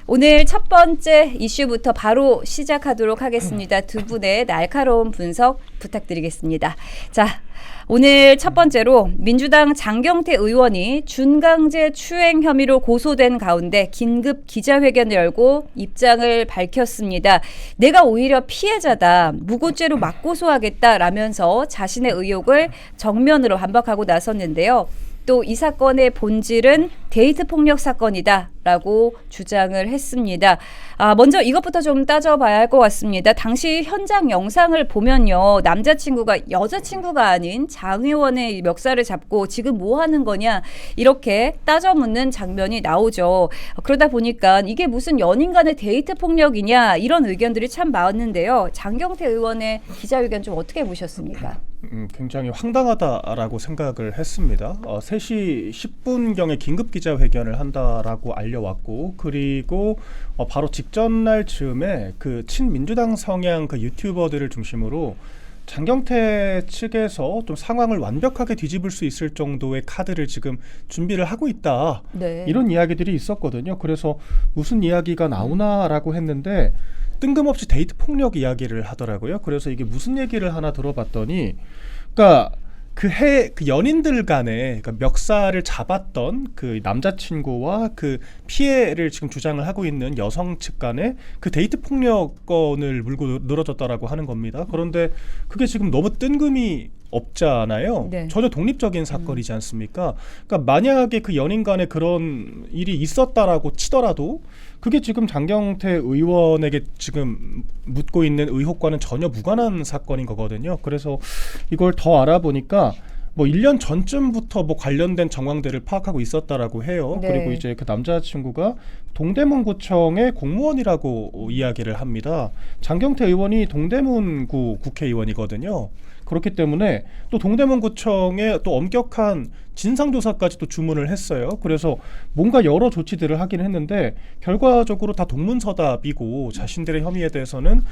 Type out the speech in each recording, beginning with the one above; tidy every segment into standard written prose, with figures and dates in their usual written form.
오늘 첫 번째 이슈부터 바로 시작하도록 하겠습니다. 두 분의 날카로운 분석 부탁드리겠습니다. 자, 오늘 첫 번째로 민주당 장경태 의원이 준강제 추행 혐의로 고소된 가운데 긴급 기자회견을 열고 입장을 밝혔습니다. 내가 오히려 피해자다. 무고죄로 맞고소하겠다라면서 자신의 의혹을 정면으로 반박하고 나섰는데요. 또 이 사건의 본질은 데이트 폭력 사건이다라고 주장을 했습니다. 먼저 이것부터 좀 따져봐야 할 것 같습니다. 당시 현장 영상을 보면요. 남자친구가 여자친구가 아닌 장 의원의 멱살을 잡고 지금 뭐 하는 거냐 이렇게 따져 묻는 장면이 나오죠. 그러다 보니까 이게 무슨 연인 간의 데이트 폭력이냐 이런 의견들이 참 많은데요. 장경태 의원의 기자회견 좀 어떻게 보셨습니까? 굉장히 황당하다라고 생각을 했습니다. 3시 10분경에 긴급 기자회견을 한다라고 알려왔고, 그리고 바로 직전 날 즈음에 그 친민주당 성향 그 유튜버들을 중심으로 장경태 측에서 좀 상황을 완벽하게 뒤집을 수 있을 정도의 카드를 지금 준비를 하고 있다. 네. 이런 이야기들이 있었거든요. 그래서 무슨 이야기가 나오나라고 했는데 뜬금없이 데이트 폭력 이야기를 하더라고요. 그래서 이게 무슨 얘기를 하나 들어봤더니, 그러니까 그 연인들 간에 그러니까 멱살을 잡았던 그 남자친구와 그 피해를 지금 주장을 하고 있는 여성 측 간에 그 데이트 폭력건을 물고 늘어졌다라고 하는 겁니다. 그런데 그게 지금 너무 뜬금이 없잖아요. 네. 전혀 독립적인 사건이지 않습니까? 그러니까 만약에 그 연인 간에 그런 일이 있었다라고 치더라도 그게 지금 장경태 의원에게 지금 묻고 있는 의혹과는 전혀 무관한 사건인 거거든요. 그래서 이걸 더 알아보니까 뭐 1년 전쯤부터 뭐 관련된 정황들을 파악하고 있었다라고 해요. 네. 그리고 이제 그 남자친구가 동대문구청의 공무원이라고 이야기를 합니다. 장경태 의원이 동대문구 국회의원이거든요. 그렇기 때문에 또 동대문구청에 또 엄격한 진상조사까지 또 주문을 했어요. 그래서 뭔가 여러 조치들을 하긴 했는데 결과적으로 다 동문서답이고 자신들의 혐의에 대해서는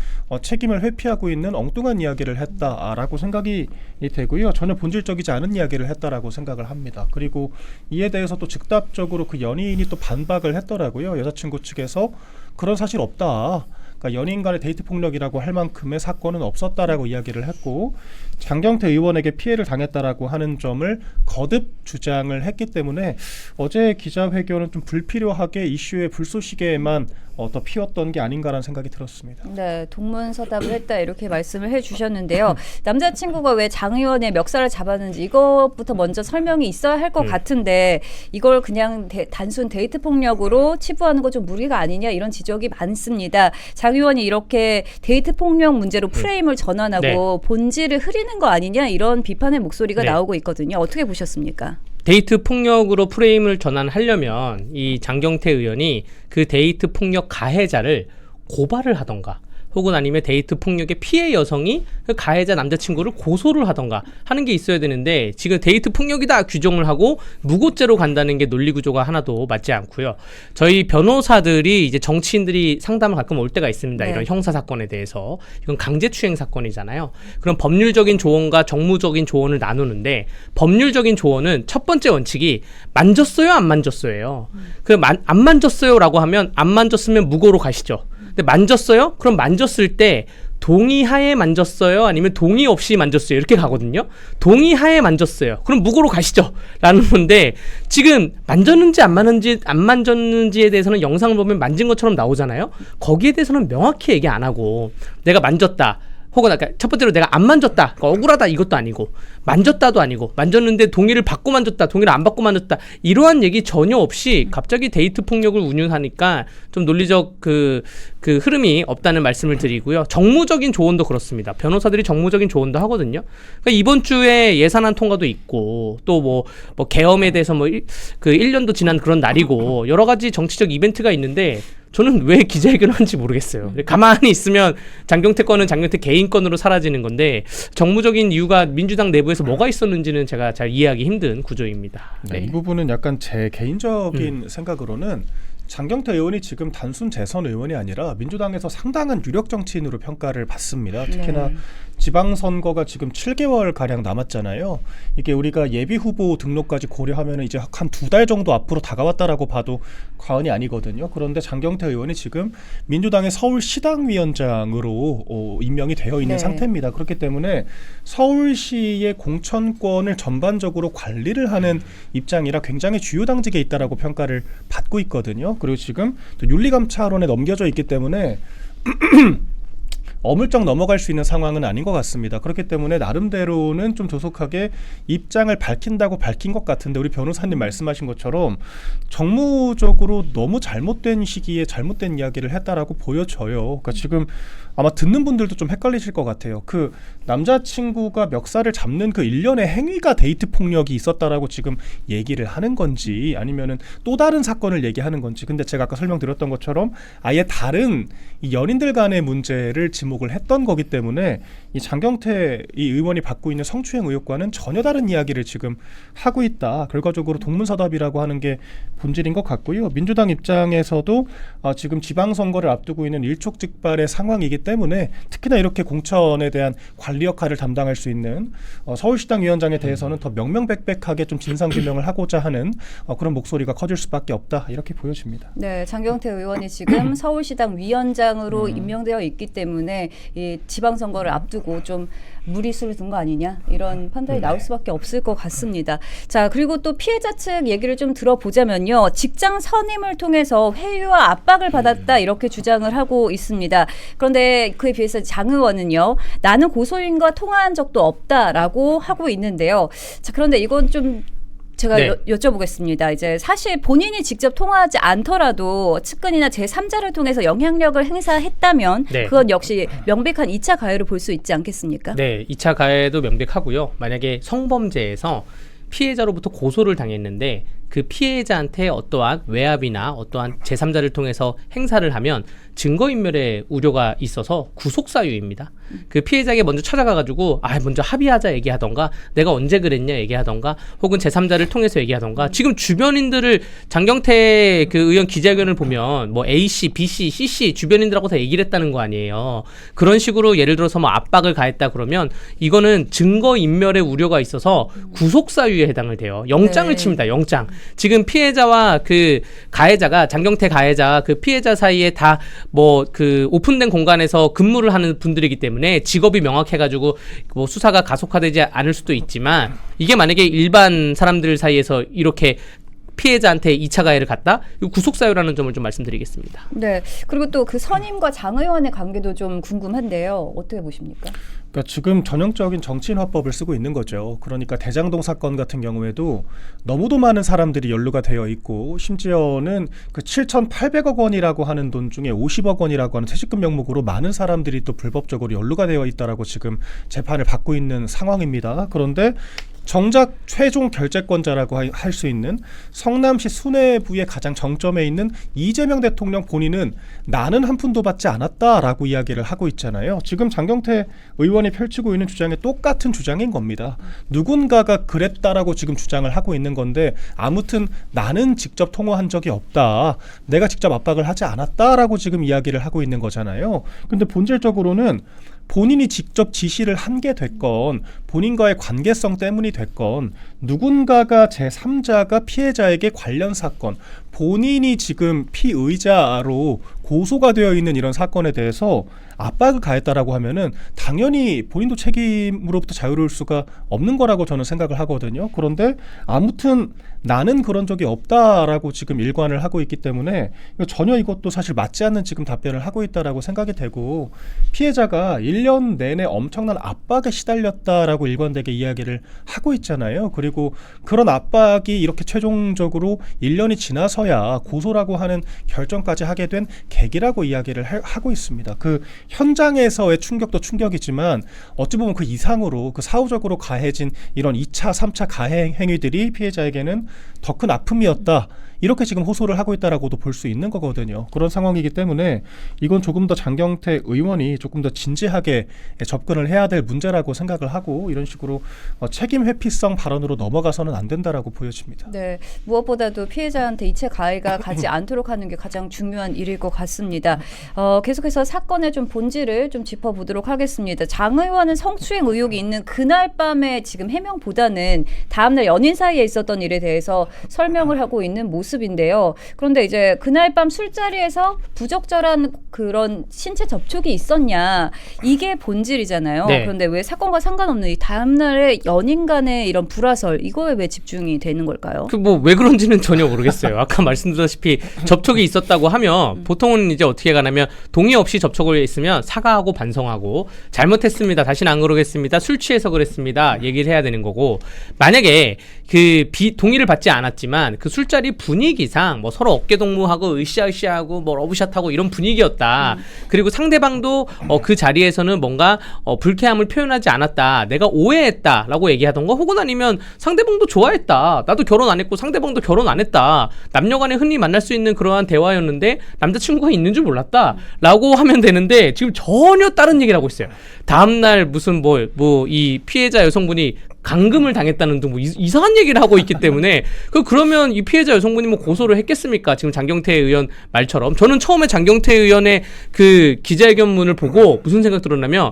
책임을 회피하고 있는 엉뚱한 이야기를 했다라고 생각이 되고요. 전혀 본질적이지 않은 이야기를 했다라고 생각을 합니다. 그리고 이에 대해서 또 즉답적으로 그 연인이 또 반박을 했더라고요. 여자친구 측에서 그런 사실 없다. 그러니까 연인 간의 데이트 폭력이라고 할 만큼의 사건은 없었다라고 이야기를 했고, 장경태 의원에게 피해를 당했다라고 하는 점을 거듭 주장을 했기 때문에 어제 기자회견은 좀 불필요하게 이슈의 불쏘시개만 더 피웠던 게 아닌가라는 생각이 들었습니다. 네, 동문서답을 했다 이렇게 말씀을 해주셨는데요. 남자친구가 왜 장 의원의 멱살을 잡았는지 이것부터 먼저 설명이 있어야 할 것 같은데 이걸 그냥 단순 데이트 폭력으로 치부하는 거 좀 무리가 아니냐 이런 지적이 많습니다. 장 의원이 이렇게 데이트 폭력 문제로 프레임을 전환하고 본질을 흐리는 거 아니냐 이런 비판의 목소리가 나오고 있거든요. 어떻게 보셨습니까? 데이트 폭력으로 프레임을 전환하려면 이 장경태 의원이 그 데이트 폭력 가해자를 고발을 하던가 혹은 아니면 데이트 폭력의 피해 여성이 그 가해자 남자친구를 고소를 하던가 하는 게 있어야 되는데 지금 데이트 폭력이다 규정을 하고 무고죄로 간다는 게 논리 구조가 하나도 맞지 않고요. 저희 변호사들이 이제 정치인들이 상담을 가끔 올 때가 있습니다. 네. 이런 형사 사건에 대해서 이건 강제추행 사건이잖아요. 그럼 법률적인 조언과 정무적인 조언을 나누는데 법률적인 조언은 첫 번째 원칙이 만졌어요 안 만졌어요예요. 안 만졌어요라고 하면 안 만졌으면 무고로 가시죠. 근데 만졌어요? 그럼 만졌을 때 동의하에 만졌어요? 아니면 동의 없이 만졌어요? 이렇게 가거든요. 동의하에 만졌어요. 그럼 무고로 가시죠. 라는 건데 지금 만졌는지 안 만졌는지에 대해서는 영상을 보면 만진 것처럼 나오잖아요. 거기에 대해서는 명확히 얘기 안 하고 내가 만졌다. 혹은 아까 첫 번째로 내가 안 만졌다, 그러니까 억울하다 이것도 아니고 만졌다도 아니고 만졌는데 동의를 받고 만졌다, 동의를 안 받고 만졌다 이러한 얘기 전혀 없이 갑자기 데이트 폭력을 운운하니까 좀 논리적 그 흐름이 없다는 말씀을 드리고요. 정무적인 조언도 그렇습니다. 변호사들이 정무적인 조언도 하거든요. 그러니까 이번 주에 예산안 통과도 있고 또 뭐 계엄에 대해서 그 1년도 지난 그런 날이고 여러 가지 정치적 이벤트가 있는데 저는 왜 기자회견을 하는지 모르겠어요. 가만히 있으면 장경태 건은 장경태 개인 건으로 사라지는 건데 정무적인 이유가 민주당 내부에서 뭐가 있었는지는 제가 잘 이해하기 힘든 구조입니다. 네. 이 부분은 약간 제 개인적인 생각으로는 장경태 의원이 지금 단순 재선 의원이 아니라 민주당에서 상당한 유력 정치인으로 평가를 받습니다. 특히나 네. 지방선거가 지금 7개월 가량 남았잖아요. 이게 우리가 예비 후보 등록까지 고려하면 이제 한 2달 정도 앞으로 다가왔다라고 봐도 과언이 아니거든요. 그런데 장경태 의원이 지금 민주당의 서울시당위원장으로 임명이 되어 있는 네. 상태입니다. 그렇기 때문에 서울시의 공천권을 전반적으로 관리를 하는 입장이라 굉장히 주요 당직에 있다라고 평가를 받고 있거든요. 그리고 지금 또 윤리감찰원에 넘겨져 있기 때문에 어물쩍 넘어갈 수 있는 상황은 아닌 것 같습니다. 그렇기 때문에 나름대로는 좀 조속하게 입장을 밝힌다고 밝힌 것 같은데 우리 변호사님 말씀하신 것처럼 정무적으로 너무 잘못된 시기에 잘못된 이야기를 했다라고 보여져요. 그러니까 지금 아마 듣는 분들도 좀 헷갈리실 것 같아요. 그 남자친구가 멱살을 잡는 그 일련의 행위가 데이트 폭력이 있었다라고 지금 얘기를 하는 건지 아니면은 또 다른 사건을 얘기하는 건지. 근데 제가 아까 설명드렸던 것처럼 아예 다른 이 연인들 간의 문제를 지목을 했던 거기 때문에 이 장경태 이 의원이 받고 있는 성추행 의혹과는 전혀 다른 이야기를 지금 하고 있다. 결과적으로 동문서답이라고 하는 게 본질인 것 같고요. 민주당 입장에서도 지금 지방선거를 앞두고 있는 일촉즉발의 상황이기 때문에 특히나 이렇게 공천에 대한 관리 역할을 담당할 수 있는 서울시당 위원장에 대해서는 더 명명백백하게 좀 진상규명을 하고자 하는 그런 목소리가 커질 수밖에 없다. 이렇게 보여집니다. 네, 장경태 의원이 지금 서울시당 위원장으로 임명되어 있기 때문에 이 지방선거를 앞두고 좀 무리수를 둔 거 아니냐 이런 판단이 나올 수밖에 없을 것 같습니다. 자, 그리고 또 피해자 측 얘기를 좀 들어보자면요. 직장 선임을 통해서 회유와 압박을 받았다 이렇게 주장을 하고 있습니다. 그런데 그에 비해서 장 의원은요. 나는 고소인과 통화한 적도 없다라고 하고 있는데요. 자, 그런데 이건 좀 제가 네. 여쭤보겠습니다. 이제 사실 본인이 직접 통화하지 않더라도 측근이나 제3자를 통해서 영향력을 행사했다면 네. 그건 역시 명백한 2차 가해로 볼 수 있지 않겠습니까? 네, 2차 가해도 명백하고요. 만약에 성범죄에서 피해자로부터 고소를 당했는데 그 피해자한테 어떠한 외압이나 어떠한 제3자를 통해서 행사를 하면 증거인멸의 우려가 있어서 구속사유입니다. 그 피해자에게 먼저 찾아가가지고 먼저 합의하자 얘기하던가 내가 언제 그랬냐 얘기하던가 혹은 제3자를 통해서 얘기하던가 지금 주변인들을 장경태 그 의원 기자회견을 보면 뭐 A씨, B씨, C씨 주변인들하고 다 얘기를 했다는 거 아니에요. 그런 식으로 예를 들어서 뭐 압박을 가했다 그러면 이거는 증거인멸의 우려가 있어서 구속사유에 해당을 돼요. 영장을 네. 칩니다. 영장. 지금 피해자와 그 가해자가 장경태 가해자 그 피해자 사이에 다 뭐 그 오픈된 공간에서 근무를 하는 분들이기 때문에 직업이 명확해가지고 뭐 수사가 가속화되지 않을 수도 있지만 이게 만약에 일반 사람들 사이에서 이렇게 피해자한테 2차 가해를 갔다? 이거 구속사유라는 점을 좀 말씀드리겠습니다. 네. 그리고 또 그 선임과 장 의원의 관계도 좀 궁금한데요. 어떻게 보십니까? 그러니까 지금 전형적인 정치인 화법을 쓰고 있는 거죠. 그러니까 대장동 사건 같은 경우에도 너무도 많은 사람들이 연루가 되어 있고 심지어는 그 7,800억 원이라고 하는 돈 중에 50억 원이라고 하는 퇴직금 명목으로 많은 사람들이 또 불법적으로 연루가 되어 있다라고 지금 재판을 받고 있는 상황입니다. 그런데 정작 최종 결재권자라고 할 수 있는 성남시 수뇌부의 가장 정점에 있는 이재명 대통령 본인은 나는 한 푼도 받지 않았다라고 이야기를 하고 있잖아요. 지금 장경태 의원이 펼치고 있는 주장이 똑같은 주장인 겁니다. 누군가가 그랬다라고 지금 주장을 하고 있는 건데 아무튼 나는 직접 통화한 적이 없다. 내가 직접 압박을 하지 않았다라고 지금 이야기를 하고 있는 거잖아요. 근데 본질적으로는 본인이 직접 지시를 한 게 됐건 본인과의 관계성 때문이 됐건 누군가가 제3자가 피해자에게 관련 사건 본인이 지금 피의자로 고소가 되어 있는 이런 사건에 대해서 압박을 가했다라고 하면은 당연히 본인도 책임으로부터 자유로울 수가 없는 거라고 저는 생각을 하거든요. 그런데 아무튼 나는 그런 적이 없다라고 지금 일관을 하고 있기 때문에 전혀 이것도 사실 맞지 않는 지금 답변을 하고 있다라고 생각이 되고 피해자가 1년 내내 엄청난 압박에 시달렸다라고 일관되게 이야기를 하고 있잖아요. 그리고 그런 압박이 이렇게 최종적으로 1년이 지나서야 고소라고 하는 결정까지 하게 된 계기라고 이야기를 하고 있습니다. 그 현장에서의 충격도 충격이지만 어찌 보면 그 이상으로 그 사후적으로 가해진 이런 2차, 3차 가해 행위들이 피해자에게는 더 큰 아픔이었다. 이렇게 지금 호소를 하고 있다라고도 볼 수 있는 거거든요. 그런 상황이기 때문에 이건 조금 더 장경태 의원이 조금 더 진지하게 접근을 해야 될 문제라고 생각을 하고 이런 식으로 책임 회피성 발언으로 넘어가서는 안 된다라고 보여집니다. 네, 무엇보다도 피해자한테 이체 가해가 가지 않도록 하는 게 가장 중요한 일일 것 같습니다. 계속해서 사건의 좀 본질을 좀 짚어보도록 하겠습니다. 장 의원은 성추행 의혹이 있는 그날 밤에 지금 해명보다는 다음날 연인 사이에 있었던 일에 대해서 설명을 하고 있는 모습인데요. 그런데 이제 그날 밤 술자리에서 부적절한 그런 신체 접촉이 있었냐, 이게 본질이잖아요. 네. 그런데 왜 사건과 상관없는 이 다음날에 연인 간의 이런 불화설, 이거에 왜 집중이 되는 걸까요? 그 뭐 왜 그런지는 전혀 모르겠어요. 아까 말씀드렸다시피 접촉이 있었다고 하면 보통은 이제 어떻게 가냐면 동의 없이 접촉을 했으면 사과하고 반성하고 잘못했습니다. 다시는 안 그러겠습니다. 술 취해서 그랬습니다. 얘기를 해야 되는 거고, 만약에 그 동의를 받지 않았지만 그 술자리 분위기상 뭐 서로 어깨 동무하고 으쌰으쌰하고 뭐 러브샷하고 이런 분위기였다. 그리고 상대방도 그 자리에서는 뭔가 불쾌함을 표현하지 않았다. 내가 오해했다라고 얘기하던가, 혹은 아니면 상대방도 좋아했다. 나도 결혼 안 했고 상대방도 결혼 안 했다. 남녀간에 흔히 만날 수 있는 그러한 대화였는데 남자친구가 있는 줄 몰랐다. 라고 하면 되는데 지금 전혀 다른 얘기를 하고 있어요. 다음날 무슨 이 피해자 여성분이 감금을 당했다는 등 뭐 이상한 얘기를 하고 있기 때문에 그러면 이 피해자 여성분이 뭐 고소를 했겠습니까? 지금 장경태 의원 말처럼. 저는 처음에 장경태 의원의 그 기자회견문을 보고 무슨 생각 들었냐면,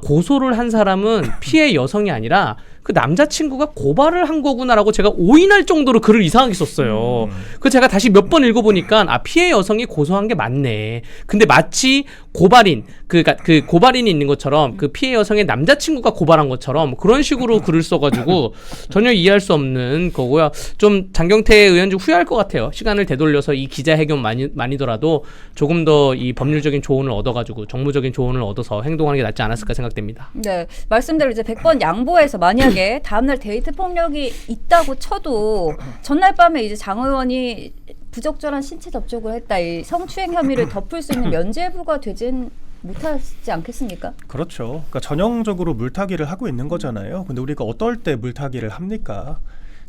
고소를 한 사람은 피해 여성이 아니라 그 남자친구가 고발을 한 거구나라고 제가 오인할 정도로 글을 이상하게 썼어요. 그 제가 다시 몇 번 읽어보니까 피해 여성이 고소한 게 맞네. 근데 마치 고발인, 그 고발인이 있는 것처럼 그 피해 여성의 남자친구가 고발한 것처럼 그런 식으로 글을 써가지고 전혀 이해할 수 없는 거고요. 좀 장경태 의원 좀 후회할 것 같아요. 시간을 되돌려서 이 기자회견만이더라도 조금 더 이 법률적인 조언을 얻어가지고 정무적인 조언을 얻어서 행동하는 게 낫지 않았을까 생각됩니다. 네, 말씀대로 이제 100번 양보해서 만약에 다음날 데이트 폭력이 있다고 쳐도 전날 밤에 이제 장 의원이 부적절한 신체 접촉을 했다, 이 성추행 혐의를 덮을 수 있는 면죄부가 되진 못하지 않겠습니까? 그렇죠. 그러니까 전형적으로 물타기를 하고 있는 거잖아요. 근데 우리가 어떨 때 물타기를 합니까?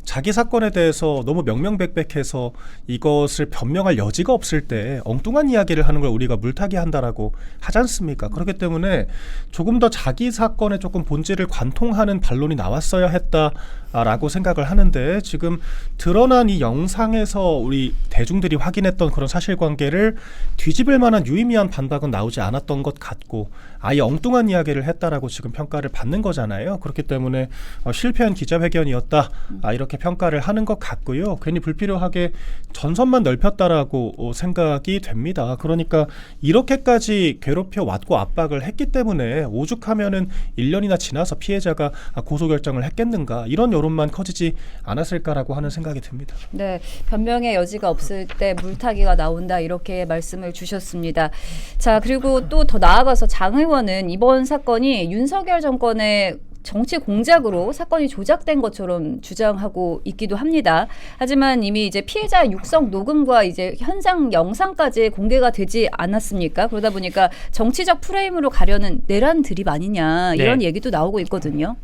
자기 사건에 대해서 너무 명명백백해서 이것을 변명할 여지가 없을 때 엉뚱한 이야기를 하는 걸 우리가 물타기 한다라고 하지 않습니까? 그렇기 때문에 조금 더 자기 사건에 조금 본질을 관통하는 반론이 나왔어야 했다라고 생각을 하는데, 지금 드러난 이 영상에서 우리 대중들이 확인했던 그런 사실관계를 뒤집을 만한 유의미한 반박은 나오지 않았던 것 같고, 아예 엉뚱한 이야기를 했다라고 지금 평가를 받는 거잖아요. 그렇기 때문에 실패한 기자회견이었다, 이렇게 평가를 하는 것 같고요. 괜히 불필요하게 전선만 넓혔다라고 생각이 됩니다. 그러니까 이렇게까지 괴롭혀 왔고 압박을 했기 때문에 오죽하면은 1년이나 지나서 피해자가 고소 결정을 했겠는가, 이런 여론만 커지지 않았을까라고 하는 생각이 듭니다. 네, 변명의 여지가 없을 때 물타기가 나온다, 이렇게 말씀을 주셨습니다. 자, 그리고 또 더 나아가서 장 의원은 이번 사건이 윤석열 정권의 정치 공작으로 사건이 조작된 것처럼 주장하고 있기도 합니다. 하지만 이미 이제 피해자 육성 녹음과 이제 현장 영상까지 공개가 되지 않았습니까? 그러다 보니까 정치적 프레임으로 가려는 내란 드립 아니냐, 이런 얘기도 나오고 있거든요.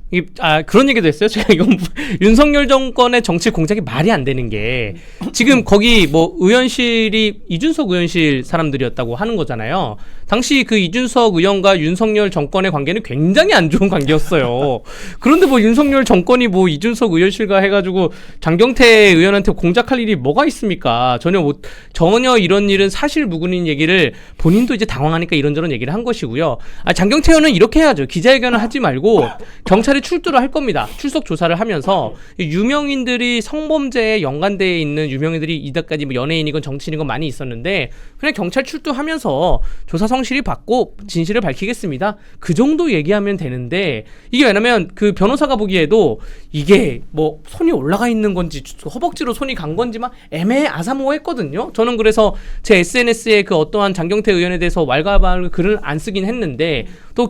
그런 얘기도 했어요. 제가 이건 윤석열 정권의 정치 공작이 말이 안 되는 게, 지금 거기 뭐 의원실이 이준석 의원실 사람들이었다고 하는 거잖아요. 당시 그 이준석 의원과 윤석열 정권의 관계는 굉장히 안 좋은 관계였어요. 그런데 뭐 윤석열 정권이 뭐 이준석 의원실과 해가지고 장경태 의원한테 공작할 일이 뭐가 있습니까? 전혀 이런 일은 사실 무근인 얘기를 본인도 이제 당황하니까 이런저런 얘기를 한 것이고요. 장경태 의원은 이렇게 해야죠. 기자회견을 하지 말고 경찰에 출두를 할 겁니다. 출석 조사를 하면서 유명인들이 성범죄에 연관되어 있는 유명인들이 이때까지 뭐 연예인이건 정치인이건 많이 있었는데, 그냥 경찰 출두하면서 조사 성실히 받고 진실을 밝히겠습니다. 그 정도 얘기하면 되는데, 이게 왜냐면 그 변호사가 보기에도 이게 뭐 손이 올라가 있는 건지 허벅지로 손이 간 건지 막 애매아사모했거든요. 저는 그래서 제 SNS에 그 어떠한 장경태 의원에 대해서 왈가왈부 글을 안 쓰긴 했는데, 또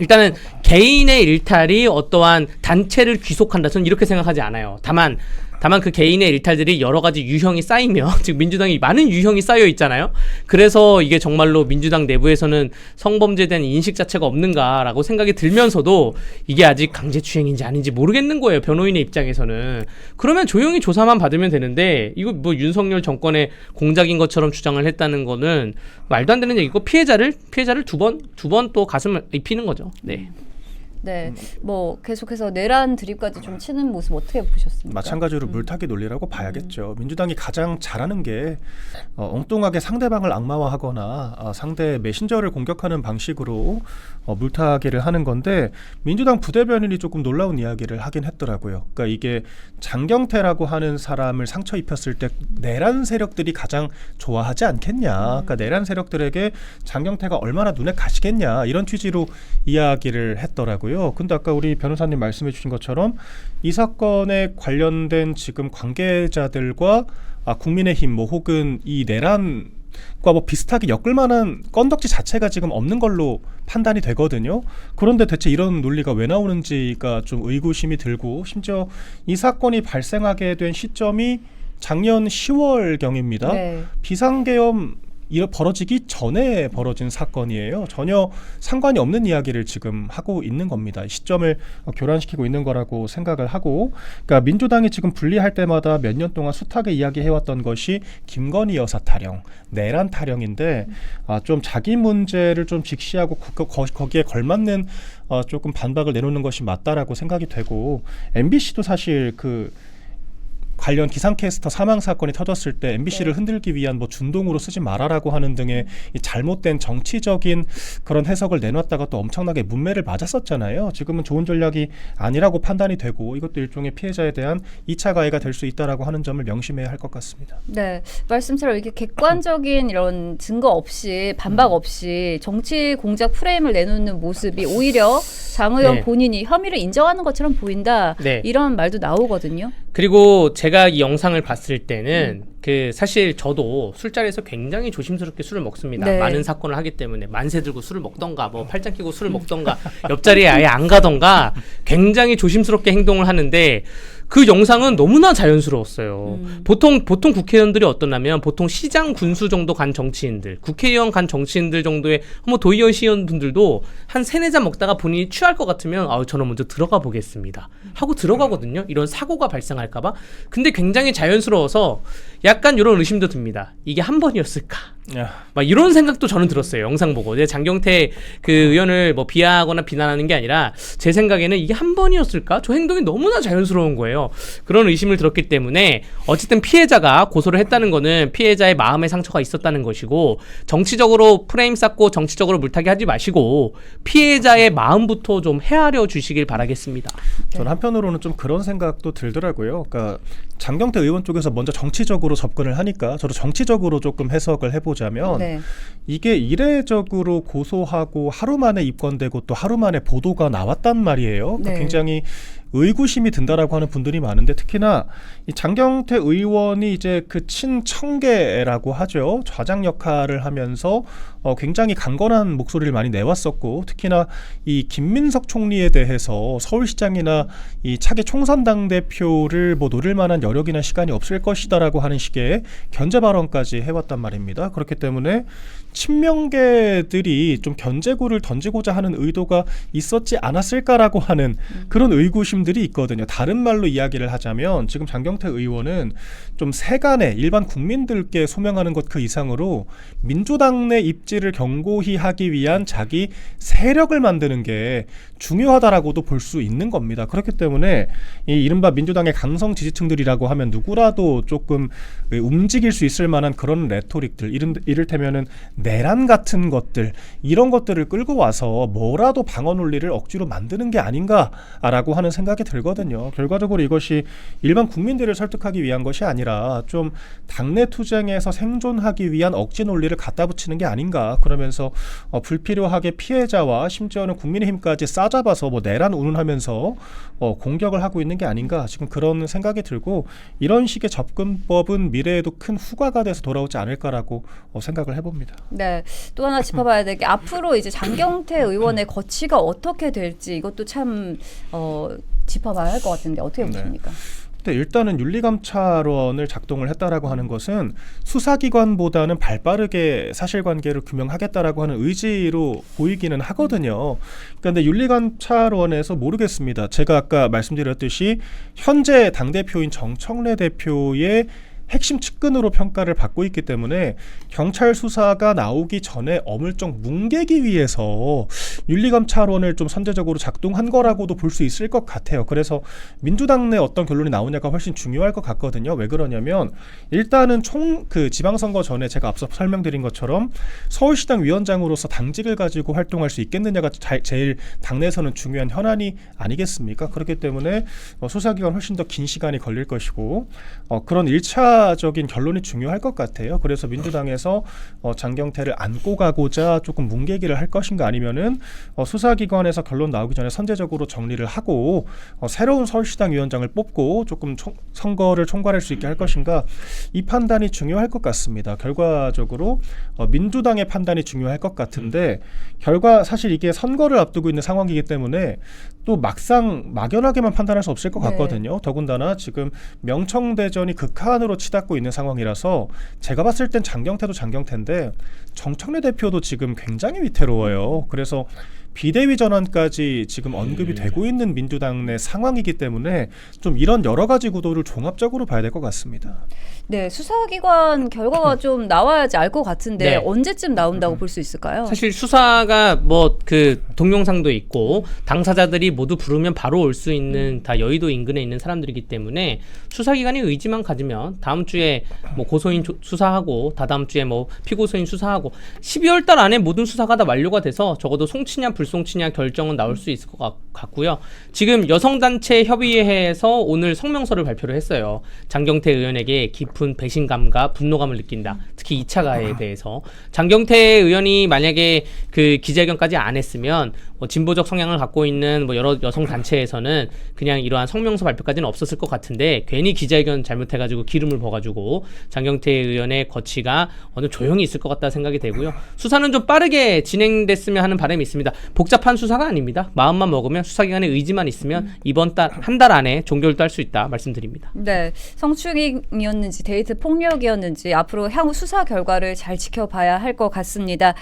일단은 개인의 일탈이 어떠한 단체를 귀속한다, 저는 이렇게 생각하지 않아요. 다만 다만 그 개인의 일탈들이 여러 가지 유형이 쌓이면 지금 민주당이 많은 유형이 쌓여 있잖아요. 그래서 이게 정말로 민주당 내부에서는 성범죄에 대한 인식 자체가 없는가라고 생각이 들면서도 이게 아직 강제추행인지 아닌지 모르겠는 거예요. 변호인의 입장에서는. 그러면 조용히 조사만 받으면 되는데 이거 뭐 윤석열 정권의 공작인 것처럼 주장을 했다는 거는 말도 안 되는 얘기고 피해자를 두 번 또 가슴을 입히는 거죠. 네. 네, 뭐 계속해서 내란 드립까지 좀 치는 모습 어떻게 보셨습니까? 마찬가지로 물타기 논리라고 봐야겠죠. 민주당이 가장 잘하는 게 엉뚱하게 상대방을 악마화하거나 상대 메신저를 공격하는 방식으로 물타기를 하는 건데 민주당 부대변인이 조금 놀라운 이야기를 하긴 했더라고요. 그러니까 이게 장경태라고 하는 사람을 상처 입혔을 때 내란 세력들이 가장 좋아하지 않겠냐. 그러니까 내란 세력들에게 장경태가 얼마나 눈에 가시겠냐 이런 취지로 이야기를 했더라고요. 근데 아까 우리 변호사님 말씀해 주신 것처럼 이 사건에 관련된 지금 관계자들과 국민의힘 뭐 혹은 이 내란과 뭐 비슷하게 엮을 만한 건덕지 자체가 지금 없는 걸로 판단이 되거든요. 그런데 대체 이런 논리가 왜 나오는지가 좀 의구심이 들고 심지어 이 사건이 발생하게 된 시점이 작년 10월경입니다. 네. 비상계엄 벌어지기 전에 벌어진 사건이에요. 전혀 상관이 없는 이야기를 지금 하고 있는 겁니다. 시점을 교란시키고 있는 거라고 생각을 하고, 그러니까 민주당이 지금 분리할 때마다 몇 년 동안 숱하게 이야기해왔던 것이 김건희 여사 타령, 내란 타령인데 좀 자기 문제를 좀 직시하고 거기에 걸맞는 조금 반박을 내놓는 것이 맞다라고 생각이 되고, MBC도 사실 관련 기상캐스터 사망 사건이 터졌을 때 MBC를 흔들기 위한 뭐 준동으로 쓰지 말아라고 하는 등의 이 잘못된 정치적인 그런 해석을 내놨다가 또 엄청나게 문매를 맞았었잖아요. 지금은 좋은 전략이 아니라고 판단이 되고 이것도 일종의 피해자에 대한 2차 가해가 될 수 있다라고 하는 점을 명심해야 할 것 같습니다. 네, 말씀처럼 이렇게 객관적인 이런 증거 없이 반박 없이 정치 공작 프레임을 내놓는 모습이 오히려 장 의원 네. 본인이 혐의를 인정하는 것처럼 보인다. 네. 이런 말도 나오거든요. 그리고 제가 이 영상을 봤을 때는 사실 저도 술자리에서 굉장히 조심스럽게 술을 먹습니다. 네. 많은 사건을 하기 때문에 만세 들고 술을 먹던가 뭐 팔짱 끼고 술을 먹던가 옆자리에 아예 안 가던가 굉장히 조심스럽게 행동을 하는데 그 영상은 너무나 자연스러웠어요. 보통 국회의원들이 어떠냐면 보통 시장 군수 정도 간 정치인들, 국회의원 간 정치인들 정도의 뭐 도의원 시의원분들도 한 3-4잔 먹다가 본인이 취할 것 같으면 저는 먼저 들어가 보겠습니다 하고 들어가거든요. 이런 사고가 발생할까 봐. 근데 굉장히 자연스러워서 약간 이런 의심도 듭니다. 이게 한 번이었을까? 막 이런 생각도 저는 들었어요. 영상 보고. 장경태 그 의원을 뭐 비하하거나 비난하는 게 아니라 제 생각에는 이게 한 번이었을까? 저 행동이 너무나 자연스러운 거예요. 그런 의심을 들었기 때문에 어쨌든 피해자가 고소를 했다는 거는 피해자의 마음의 상처가 있었다는 것이고 정치적으로 프레임 쌓고 정치적으로 물타기 하지 마시고 피해자의 마음부터 좀 헤아려 주시길 바라겠습니다. 저는 한편으로는 좀 그런 생각도 들더라고요. 그러니까 장경태 의원 쪽에서 먼저 정치적으로 접근을 하니까 저도 정치적으로 조금 해석을 해보자면 네. 이게 이례적으로 고소하고 하루 만에 입건되고 또 하루 만에 보도가 나왔단 말이에요. 그러니까 네. 굉장히 의구심이 든다라고 하는 분들이 많은데 특히나 이 장경태 의원이 이제 그 친청계라고 하죠. 좌장 역할을 하면서 굉장히 강건한 목소리를 많이 내왔었고 특히나 이 김민석 총리에 대해서 서울시장이나 이 차기 총선 당대표를 뭐 노릴 만한 여력이나 시간이 없을 것이다라고 하는 식의 견제 발언까지 해왔단 말입니다. 그렇기 때문에 친명계들이 좀 견제구를 던지고자 하는 의도가 있었지 않았을까라고 하는 그런 의구심들이 있거든요. 다른 말로 이야기를 하자면 지금 장경태 의원은 좀 세간의 일반 국민들께 소명하는 것 그 이상으로 민주당 내 입지를 견고히 하기 위한 자기 세력을 만드는 게 중요하다라고도 볼 수 있는 겁니다. 그렇기 때문에 이 이른바 민주당의 강성 지지층들이라고 하면 누구라도 조금 움직일 수 있을 만한 그런 레토릭들 이를테면은 내란 같은 것들 이런 것들을 끌고 와서 뭐라도 방어 논리를 억지로 만드는 게 아닌가라고 하는 생각이 들거든요. 결과적으로 이것이 일반 국민들을 설득하기 위한 것이 아니라 좀 당내 투쟁에서 생존하기 위한 억지 논리를 갖다 붙이는 게 아닌가. 그러면서 불필요하게 피해자와 심지어는 국민의힘까지 싸잡아서 뭐 내란 운운하면서 공격을 하고 있는 게 아닌가. 지금 그런 생각이 들고 이런 식의 접근법은 미래에도 큰 후과가 돼서 돌아오지 않을까라고 생각을 해봅니다. 네, 또 하나 짚어봐야 될 게 앞으로 이제 장경태 의원의 거취가 어떻게 될지 이것도 참 짚어봐야 할 것 같은데 어떻게 보십니까? 때 일단은 윤리감찰원을 작동을 했다라고 하는 것은 수사기관보다는 발빠르게 사실관계를 규명하겠다라고 하는 의지로 보이기는 하거든요. 그런데 윤리감찰원에서 모르겠습니다. 제가 아까 말씀드렸듯이 현재 당대표인 정청래 대표의 핵심 측근으로 평가를 받고 있기 때문에 경찰 수사가 나오기 전에 어물쩍 뭉개기 위해서 윤리감찰원을 좀 선제적으로 작동한 거라고도 볼 수 있을 것 같아요. 그래서 민주당 내 어떤 결론이 나오냐가 훨씬 중요할 것 같거든요. 왜 그러냐면 일단은 그 지방선거 전에 제가 앞서 설명드린 것처럼 서울시당 위원장으로서 당직을 가지고 활동할 수 있겠느냐가 제일 당내에서는 중요한 현안이 아니겠습니까? 그렇기 때문에 수사기간 훨씬 더 긴 시간이 걸릴 것이고 그런 1차적인 결론이 중요할 것 같아요. 그래서 민주당에서 장경태를 안고 가고자 조금 뭉개기를 할 것인가 아니면은 수사기관에서 결론 나오기 전에 선제적으로 정리를 하고 새로운 서울시당 위원장을 뽑고 조금 선거를 총괄할 수 있게 할 것인가 이 판단이 중요할 것 같습니다. 결과적으로 민주당의 판단이 중요할 것 같은데 사실 이게 선거를 앞두고 있는 상황이기 때문에 또 막연하게만 판단할 수 없을 것 같거든요. 더군다나 지금 명청대전이 극한으로 치닫고 있는 상황이라서 제가 봤을 땐 장경태도 장경태인데 정청래 대표도 지금 굉장히 위태로워요. 그래서 비대위 전환까지 지금 언급이 되고 있는 민주당 내 상황이기 때문에 좀 이런 여러 가지 구도를 종합적으로 봐야 될 것 같습니다. 네, 수사기관 결과가 좀 나와야지 알 것 같은데 네. 언제쯤 나온다고 볼 수 있을까요? 사실 수사가 뭐 그 동영상도 있고 당사자들이 모두 부르면 바로 올 수 있는 다 여의도 인근에 있는 사람들이기 때문에 수사기관이 의지만 가지면 다음 주에 뭐 고소인 수사하고 다다음 주에 뭐 피고소인 수사하고 12월 달 안에 모든 수사가 다 완료가 돼서 적어도 송치냐 불송치냐 결정은 나올 수 있을 것 같고요. 지금 여성단체 협의회에서 오늘 성명서를 발표를 했어요. 장경태 의원에게 깊은 배신감과 분노감을 느낀다. 특히 2차 가해에 대해서. 장경태 의원이 만약에 그 기자회견까지 안 했으면 뭐 진보적 성향을 갖고 있는 뭐 여러 여성 단체에서는 그냥 이러한 성명서 발표까지는 없었을 것 같은데 괜히 기자회견 잘못해가지고 기름을 부어가지고 장경태 의원의 거취가 어느 조용히 있을 것 같다 생각이 되고요. 수사는 좀 빠르게 진행됐으면 하는 바람이 있습니다. 복잡한 수사가 아닙니다. 마음만 먹으면 수사기관의 의지만 있으면 이번 달 한 달 안에 종결도 할 수 있다 말씀드립니다. 네, 성추행이었는지 데이트 폭력이었는지 앞으로 향후 수사 결과를 잘 지켜봐야 할 것 같습니다.